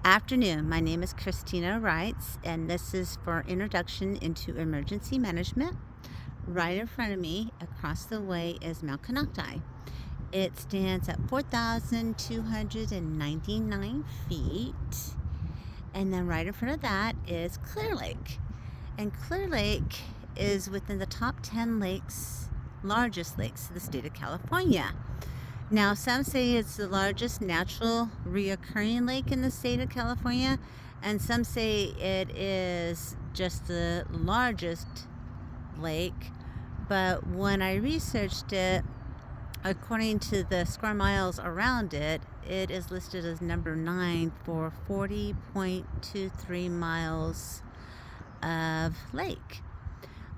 Afternoon. My name is Christina Wrights, and this is for Introduction into Emergency Management. Right in front of me, across the way, is Mount Konocti. It stands at 4,299 feet. And then right in front of that is Clear Lake. And Clear Lake is within the top 10 lakes, largest lakes of the state of California. Now, some say it's the largest natural reoccurring lake in the state of California, and some say it is just the largest lake. But when I researched it, according to the square miles around it, it is listed as number 9 for 40.23 miles of lake.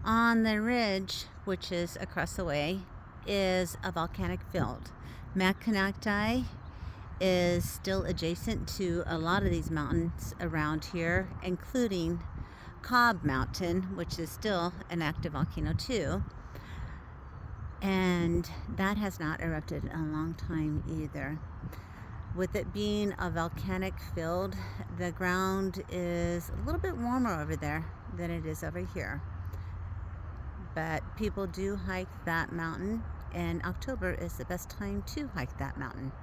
On the ridge, which is across the way, is a volcanic field. Mount Konocti is still adjacent to a lot of these mountains around here, including Cobb Mountain, which is still an active volcano too. And that has not erupted in a long time either. With it being a volcanic field, the ground is a little bit warmer over there than it is over here. But people do hike that mountain, and October is the best time to hike that mountain.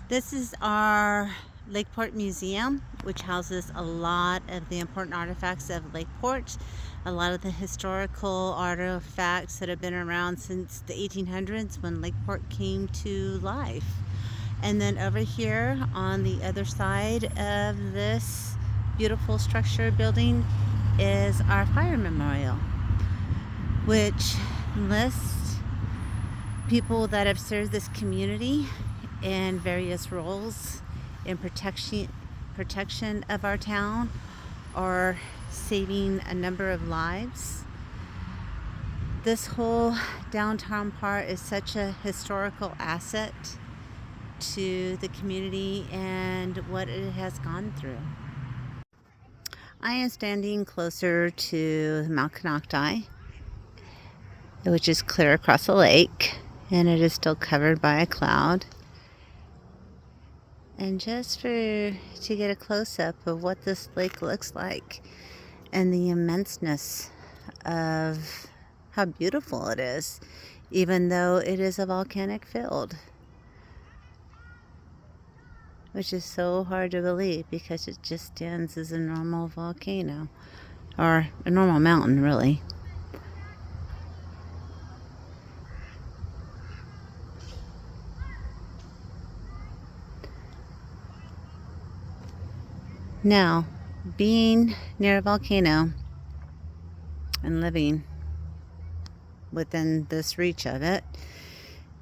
This is our Lakeport Museum, which houses a lot of the important artifacts of Lakeport, a lot of the historical artifacts that have been around since the 1800s when Lakeport came to life. And then over here on the other side of this beautiful structure building is our fire memorial, which lists people that have served this community in various roles in protection of our town or saving a number of lives. This whole downtown part is such a historical asset to the community and what it has gone through. I am standing closer to Mount Konocti, which is clear across the lake, and it is still covered by a cloud. And just to get a close-up of what this lake looks like and the immenseness of how beautiful it is, even though it is a volcanic field, which is so hard to believe because it just stands as a normal volcano, or a normal mountain, really. Now, being near a volcano and living within this reach of it,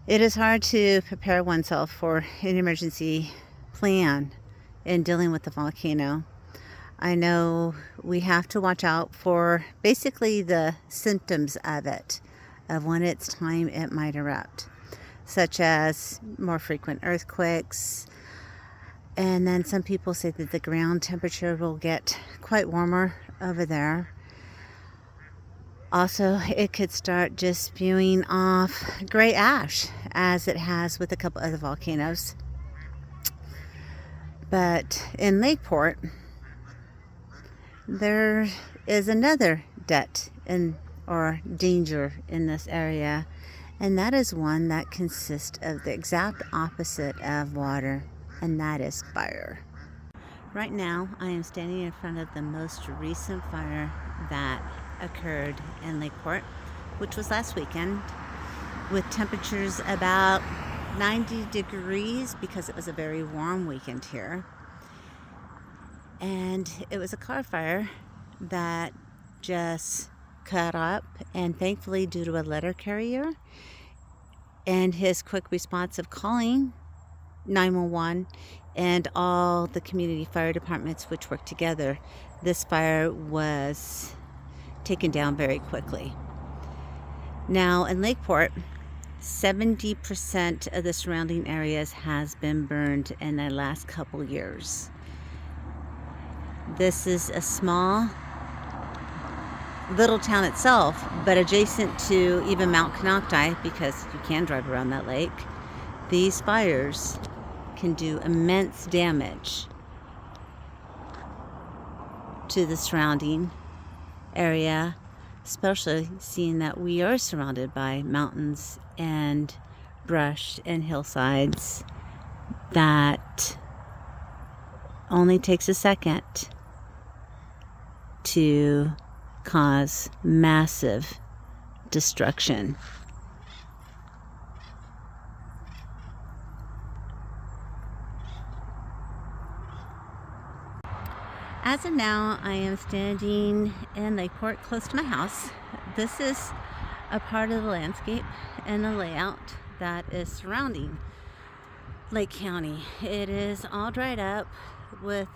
it is hard to prepare oneself for an emergency plan in dealing with the volcano. I know we have to watch out for basically the symptoms of it, of when it's time it might erupt, such as more frequent earthquakes. And then some people say that the ground temperature will get quite warmer over there. Also, it could start just spewing off gray ash, as it has with a couple other volcanoes. But in Lakeport, there is another debt or danger in this area, and that is one that consists of the exact opposite of water, and that is fire. Right now, I am standing in front of the most recent fire that occurred in Lakeport, which was last weekend, with temperatures about 90 degrees because it was a very warm weekend here. And it was a car fire that just cut up, and thankfully, due to a letter carrier and his quick response of calling 911 and all the community fire departments which work together, this fire was taken down very quickly. Now in Lakeport, 70% of the surrounding areas has been burned in the last couple years. This is a small little town itself, but adjacent to even Mount Konocti, because you can drive around that lake. These fires can do immense damage to the surrounding area, especially seeing that we are surrounded by mountains and brush and hillsides, that only takes a second to cause massive destruction. As of now, I am standing in Lakeport close to my house. This is a part of the landscape and the layout that is surrounding Lake County. It is all dried up with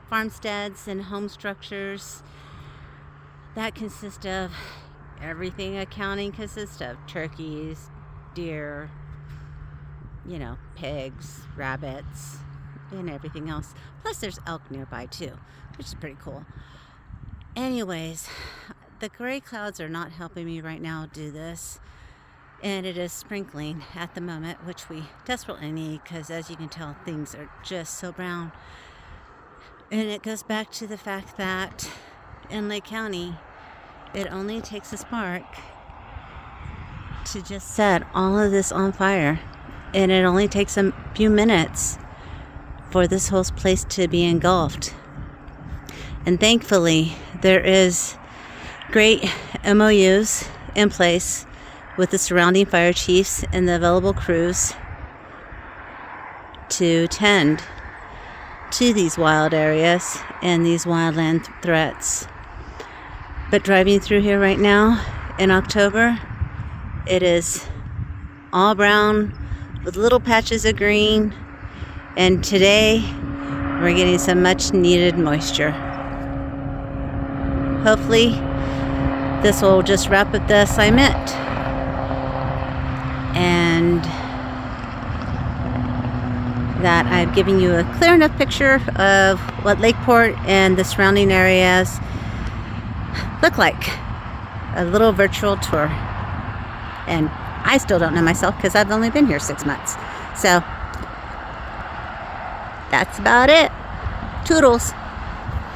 farmsteads and home structures that consist of everything a county consists of: turkeys, deer, pigs, rabbits, and everything else. Plus there's elk nearby too, which is pretty cool. Anyways, the gray clouds are not helping me right now do this, and it is sprinkling at the moment, which we desperately need, because as you can tell, things are just so brown. And it goes back to the fact that in Lake County, it only takes a spark to just set all of this on fire, and it only takes a few minutes for this whole place to be engulfed. And thankfully, there is great MOUs in place with the surrounding fire chiefs and the available crews to tend to these wild areas and these wildland threats. But driving through here right now in October, it is all brown with little patches of green, and today we're getting some much needed moisture. Hopefully this will just wrap up the assignment, and that I've given you a clear enough picture of what Lakeport and the surrounding areas look like. A little virtual tour. And I still don't know myself because I've only been here 6 months. So that's about it. Toodles.